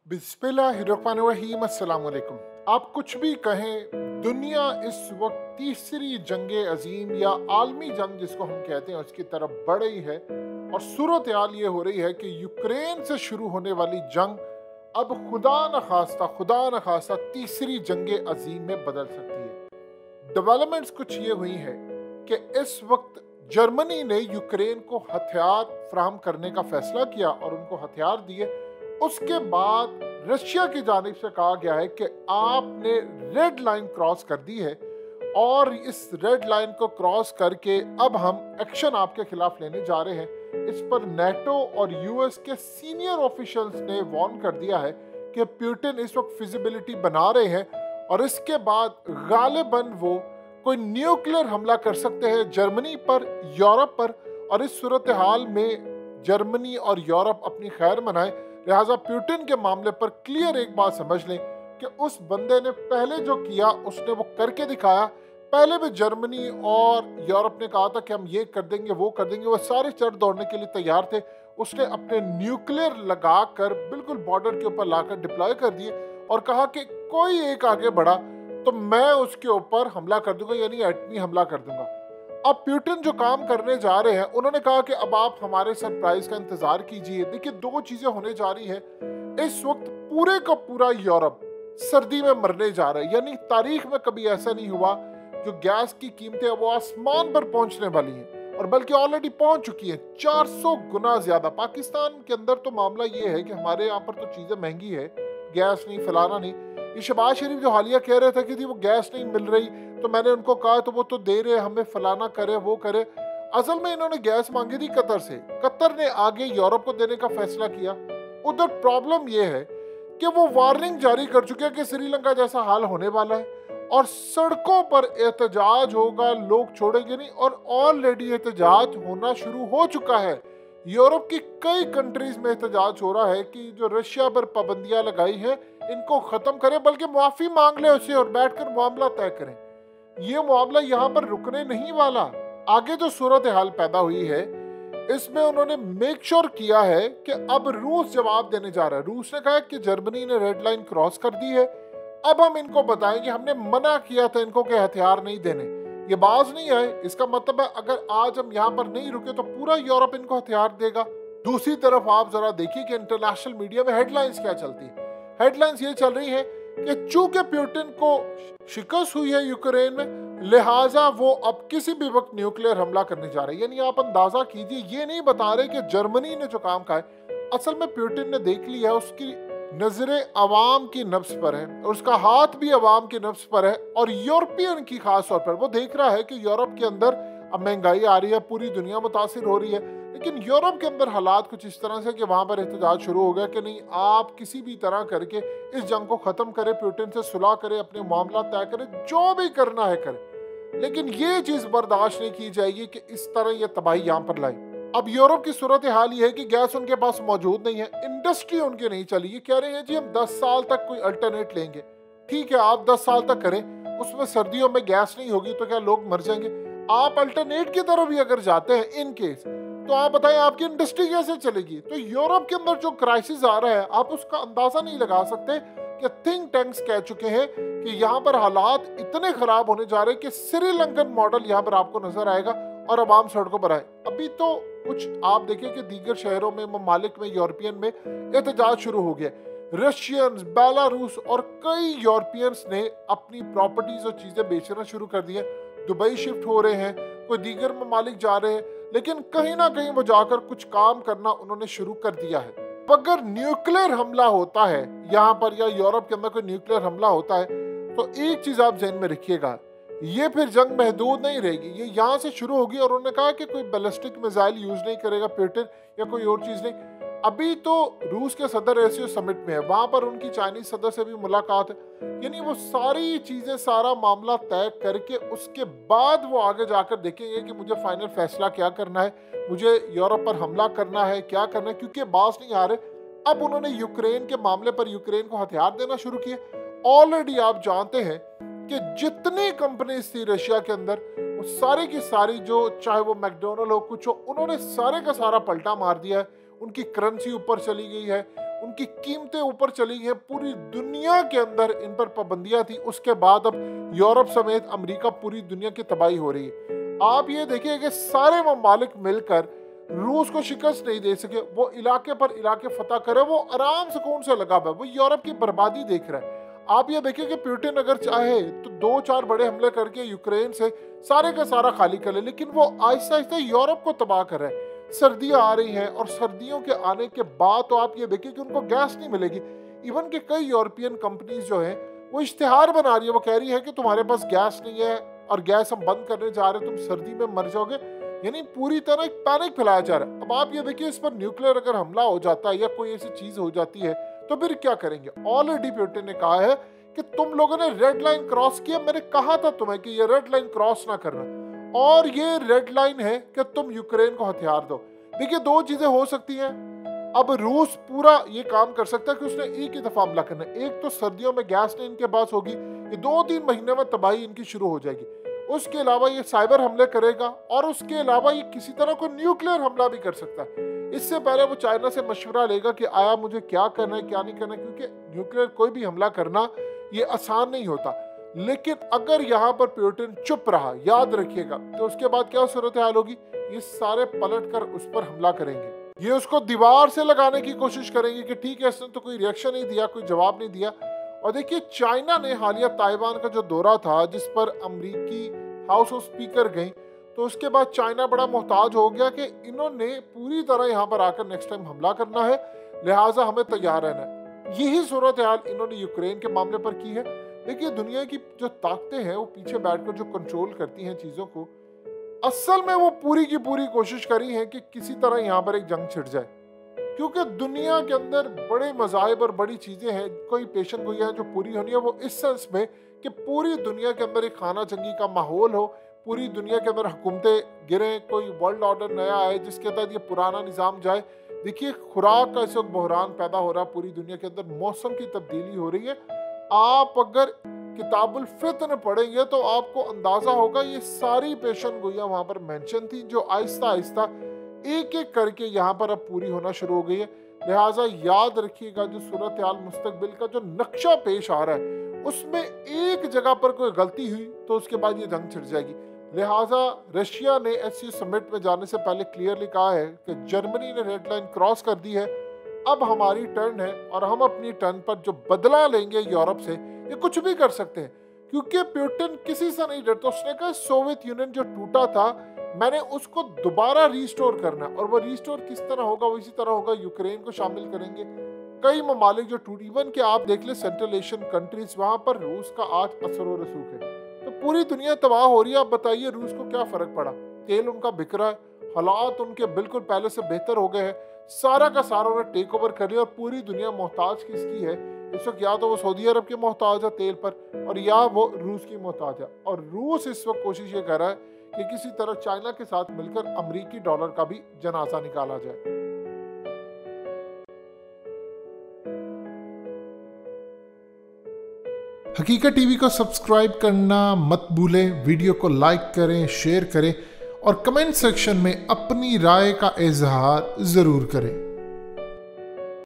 बिस्मिल्लाहिर्रहमानिर्रहीम अस्सलाम वालेकुम। आप कुछ भी कहें, दुनिया इस वक्त तीसरी जंग अजीम या आलमी जंग जिसको हम कहते हैं उसकी तरफ बढ़ रही है। और सूरत हाल ये हो रही है कि यूक्रेन से शुरू होने वाली जंग अब खुदा न खास्ता तीसरी जंग अजीम में बदल सकती है। डेवलपमेंट्स कुछ ये हुई है कि इस वक्त जर्मनी ने यूक्रेन को हथियार फराहम करने का फैसला किया और उनको हथियार दिए। उसके बाद रशिया की जानिब से कहा गया है कि आपने रेड लाइन क्रॉस कर दी है और इस रेड लाइन को क्रॉस करके अब हम एक्शन आपके खिलाफ लेने जा रहे हैं। इस पर नेटो और यूएस के सीनियर ऑफिशियल्स ने वार्न कर दिया है कि पुतिन इस वक्त फिजिबिलिटी बना रहे हैं और इसके बाद गालिबन वो कोई न्यूक्लियर हमला कर सकते हैं जर्मनी पर, यूरोप पर। और इस सूरत हाल में जर्मनी और यूरोप अपनी खैर मनाए। लिहाजा पुतिन के मामले पर क्लियर एक बात समझ लें कि उस बंदे ने पहले जो किया उसने वो करके दिखाया। पहले भी जर्मनी और यूरोप ने कहा था कि हम ये कर देंगे वो कर देंगे, वो सारे चढ़ दौड़ने के लिए तैयार थे। उसने अपने न्यूक्लियर लगाकर बिल्कुल बॉर्डर के ऊपर लाकर डिप्लॉय कर दिए और कहा कि कोई एक आगे बढ़ा तो मैं उसके ऊपर हमला कर दूंगा, यानी एटमी हमला कर दूंगा। अब पुतिन जो काम करने जा रहे हैं, उन्होंने कहा कि अब आप हमारे सरप्राइज का इंतजार कीजिए। देखिए, दो चीजें होने जा रही है। इस वक्त पूरे का पूरा यूरोप सर्दी में मरने जा रहा है, यानी तारीख में कभी ऐसा नहीं हुआ। जो गैस की कीमतें वो आसमान पर पहुंचने वाली हैं और बल्कि ऑलरेडी पहुंच चुकी हैं 400 गुना ज्यादा। पाकिस्तान के अंदर तो मामला ये है कि हमारे यहाँ पर तो चीजें महंगी है, गैस नहीं, फलाना नहीं। ये शहबाज शरीफ जो हालिया कह रहे थे कि वो गैस नहीं मिल रही, तो मैंने उनको कहा तो वो तो दे रहे, हमें फलाना करे वो करे। असल में इन्होंने गैस मांगी थी कतर से, कतर ने आगे यूरोप को देने का फैसला किया। उधर प्रॉब्लम ये है कि वो वार्निंग जारी कर चुके हैं कि श्रीलंका जैसा हाल होने वाला है और सड़कों पर एहतजाज होगा, लोग छोड़ेंगे नहीं। और ऑलरेडी एहतजाज होना शुरू हो चुका है। यूरोप की कई कंट्रीज में एहतजाज हो रहा है कि जो रशिया पर पाबंदियां लगाई हैं इनको खत्म करें, बल्कि माफी मांग ले उससे और बैठकर मामला तय करें। ये मामला यहाँ पर रुकने नहीं वाला। आगे जो सूरत हाल पैदा हुई है इसमें उन्होंने मेक श्योर किया है कि अब रूस जवाब देने जा रहा है। रूस ने कहा कि जर्मनी ने रेड लाइन क्रॉस कर दी है, अब हम इनको बताएंगे हमने मना किया था इनको कि हथियार नहीं देने। ये बाज नहीं आए, इसका मतलब है अगर आज हम यहाँ पर नहीं रुके तो पूरा यूरोप इनको हथियार देगा। दूसरी तरफ आप जरा देखिए कि इंटरनेशनल मीडिया में हेडलाइंस क्या चलती है। हेडलाइंस ये चल रही है कि चूंकि पुतिन को शिकस्त हुई है यूक्रेन में, लिहाजा वो अब किसी भी वक्त न्यूक्लियर हमला करने जा रहे हैं। यानी आप अंदाजा कीजिए, ये नहीं बता रहे कि जर्मनी ने जो काम कहा है, असल में पुतिन ने देख लिया, उसकी नजरें अवाम की नफ्स पर है और उसका हाथ भी अवाम की नफ्स पर है और यूरोपियन की खास तौर पर। वो देख रहा है कि यूरोप के अंदर अब महंगाई आ रही है, पूरी दुनिया मुतासिर हो रही है, लेकिन यूरोप के अंदर हालात कुछ इस तरह से कि वहां पर एहतजाज शुरू हो गया कि नहीं, आप किसी भी तरह करके इस जंग को खत्म करें, पुतिन से सुलह करें, अपने मामला तय करें, जो भी करना है करें, लेकिन ये चीज बर्दाश्त नहीं की जाएगी कि इस तरह ये तबाही यहाँ पर लाई। अब यूरोप की सूरत हाल ये है कि गैस उनके पास मौजूद नहीं है, इंडस्ट्री उनकी नहीं चली। ये कह रहे हैं जी हम 10 साल तक कोई अल्टरनेट लेंगे। ठीक है, आप 10 साल तक करें, उसमें सर्दियों में गैस नहीं होगी तो क्या लोग मर जाएंगे? आप अल्टरनेट की तरफ भी अगर जाते हैं इन केस, तो आप बताएं आपकी इंडस्ट्री कैसे चलेगी? तो यूरोप के अंदर जो क्राइसिस आ रहा है आप उसका अंदाजा नहीं लगा सकते कि थिंक टैंक्स कह चुके हैं कि यहाँ पर हालात इतने खराब होने जा रहे हैं कि श्रीलंकन मॉडल यहाँ पर आपको नजर आएगा और आवाम सड़कों पर आए। अभी तो कुछ आप देखिए कि दीगर शहरों में, ममालिक में, यूरोपियन में एहतजाज शुरू हो गया। रशियंस, बेलारूस और कई यूरोपियंस ने अपनी प्रॉपर्टीज और चीजें बेचना शुरू कर दी है। दुबई शिफ्ट हो रहे हैं, कोई दीगर ममालिक जा रहे हैं, लेकिन कहीं ना कहीं वो जाकर कुछ काम करना उन्होंने शुरू कर दिया है। अगर न्यूक्लियर हमला होता है यहाँ पर या यूरोप के अंदर कोई न्यूक्लियर हमला होता है तो एक चीज आप ध्यान में रखिएगा, ये फिर जंग महदूद नहीं रहेगी, ये यहाँ से शुरू होगी। और उन्होंने कहा कि कोई बैलिस्टिक मिसाइल यूज नहीं करेगा पुतिन या कोई और चीज नहीं। अभी तो रूस के सदर एशिया समिट में है, वहां पर उनकी चाइनीज सदर से भी मुलाकात है। यानी वो सारी चीजें, सारा मामला तय करके उसके बाद वो आगे जाकर देखेंगे कि मुझे फाइनल फैसला क्या करना है, मुझे यूरोप पर हमला करना है, क्या करना है, क्योंकि बास नहीं आ रहे। अब उन्होंने यूक्रेन के मामले पर यूक्रेन को हथियार देना शुरू किए। ऑलरेडी आप जानते हैं कि जितनी कंपनीज थी रशिया के अंदर, वो सारी की सारी, जो चाहे वो मैकडोनल्ड हो कुछ हो, उन्होंने सारे का सारा पलटा मार दिया है। उनकी करेंसी ऊपर चली गई है, उनकी कीमतें ऊपर चली हैं, पूरी दुनिया के अंदर इन पर पाबंदियां थी। उसके बाद अब यूरोप समेत अमेरिका, पूरी दुनिया की तबाही हो रही है। आप ये देखिए कि सारे ममालिक मिलकर रूस को शिकस्त नहीं दे सके। वो इलाके पर इलाके फतह करे, वो आराम सुकून से लगा हुआ है, वो यूरोप की बर्बादी देख रहा है। आप ये देखिए कि पुतिन अगर चाहे तो 2-4 बड़े हमले करके यूक्रेन से सारे का सारा खाली कर ले, लेकिन वो आहिस्ता आहिस्ता यूरोप को तबाह कर रहा है। सर्दियां आ रही हैं और सर्दियों के आने के बाद तो आप ये देखिए कि उनको गैस नहीं मिलेगी। इवन के कई यूरोपियन कंपनीज जो हैं वो इश्तिहार बना रही है, वो कह रही है कि तुम्हारे पास गैस नहीं है और गैस हम बंद करने जा रहे हैं, तुम सर्दी में मर जाओगे। यानी पूरी तरह एक पैनिक फैलाया जा रहा है। अब आप ये देखिए, इस पर न्यूक्लियर अगर हमला हो जाता है या कोई ऐसी चीज हो जाती है तो फिर क्या करेंगे। ऑलरेडी पुतिन ने कहा है कि तुम लोगों ने रेड लाइन क्रॉस किया, मैंने कहा था तुम्हें कि ये रेड लाइन क्रॉस ना करना, और ये रेड लाइन है कि तुम यूक्रेन को हथियार दो। देखिए, 2 चीजें हो सकती हैं। अब रूस पूरा ये काम कर सकता है कि उसने एक ही दफा हमला करना है। एक तो सर्दियों में गैस नहीं इनके पास होगी, ये 2-3 महीने में तबाही इनकी शुरू हो जाएगी। उसके अलावा ये साइबर हमले करेगा और उसके अलावा ये किसी तरह को न्यूक्लियर हमला भी कर सकता है। इससे पहले वो चाइना से मशवरा लेगा कि आया मुझे क्या करना है क्या नहीं करना है, क्योंकि न्यूक्लियर कोई भी हमला करना ये आसान नहीं होता। लेकिन अगर यहाँ पर पुतिन चुप रहा, याद रखिएगा, तो उसके बाद क्या सूरत हाल होगी, ये सारे पलट कर उस पर हमला करेंगे। ये उसको दीवार से लगाने की कोशिश करेंगे कि ठीक है, इसने तो कोई रिएक्शन नहीं दिया, कोई जवाब नहीं दिया। और देखिए, चाइना ने हालिया ताइवान का जो दौरा था जिस पर अमेरिकी हाउस ऑफ स्पीकर गई, तो उसके बाद चाइना बड़ा मोहताज हो गया कि इन्होंने पूरी तरह यहाँ पर आकर नेक्स्ट टाइम हमला करना है, लिहाजा हमें तैयार रहना है। यही सूरत हाल इन्होंने यूक्रेन के मामले पर की है। देखिए, दुनिया की जो ताकतें हैं वो पीछे बैठकर जो कंट्रोल करती हैं चीज़ों को, असल में वो पूरी की पूरी कोशिश करी है कि किसी तरह यहाँ पर एक जंग छिड़ जाए, क्योंकि दुनिया के अंदर बड़े मज़ाहिब और बड़ी चीज़ें हैं, कोई पेशन गोई है जो पूरी होनी है। वो इस सेंस में कि पूरी दुनिया के अंदर एक खाना जंगी का माहौल हो, पूरी दुनिया के अंदर हुकूमतें गिरें, कोई वर्ल्ड ऑर्डर नया आए जिसके तहत ये पुराना निज़ाम जाए। देखिए, खुराक का इस वक्त बहरान पैदा हो रहा है पूरी दुनिया के अंदर, मौसम की तब्दीली हो रही है। आप अगर किताबुल फित्न पढ़ेंगे तो आपको अंदाजा होगा ये सारी पेशन गोइयाँ वहाँ पर मेंशन थी, जो आहिस्ता आहिस्ता एक एक करके यहाँ पर अब पूरी होना शुरू हो गई है। लिहाजा याद रखिएगा, जो सूरत हाल मुस्तकबिल का जो नक्शा पेश आ रहा है उसमें एक जगह पर कोई गलती हुई तो उसके बाद ये जंग छिड़ जाएगी। लिहाजा रशिया ने एससीओ समिट में जाने से पहले क्लियरली कहा है कि जर्मनी ने रेड लाइन क्रॉस कर दी है, अब हमारी टर्न है और हम अपनी टर्न पर जो बदला लेंगे यूरोप से, ये कुछ भी कर सकते हैं। क्योंकि पुतिन किसी से नहीं डरता। उसने कहा सोवियत यूनियन जो टूटा था मैंने उसको दोबारा रिस्टोर करना, और वो रिस्टोर किस तरह होगा, वो इसी तरह होगा, यूक्रेन को शामिल करेंगे। कई ममालिक जो टूट, इवन के आप देख ले सेंट्रल एशियन कंट्रीज, वहां पर रूस का आज असर व रसूख है। तो पूरी दुनिया तबाह हो रही है। आप बताइए रूस को क्या फर्क पड़ा, तेल उनका बिक रहा है, हालात उनके बिल्कुल पहले से बेहतर हो गए हैं, सारा का सारा उन्हें टेक ओवर कर लिया। और पूरी दुनिया मोहताज किसकी है इस वक्त, या तो वो सऊदी अरब के मोहताज है तेल पर, और या वो रूस की मोहताज है। और रूस इस वक्त कोशिश ये कर रहा है कि किसी तरह चाइना के साथ मिलकर अमेरिकी डॉलर का भी जनाजा निकाला जाए। हकीकत टीवी को सब्सक्राइब करना मत भूलें, वीडियो को लाइक करें, शेयर करें और कमेंट सेक्शन में अपनी राय का इजहार ज़रूर करें।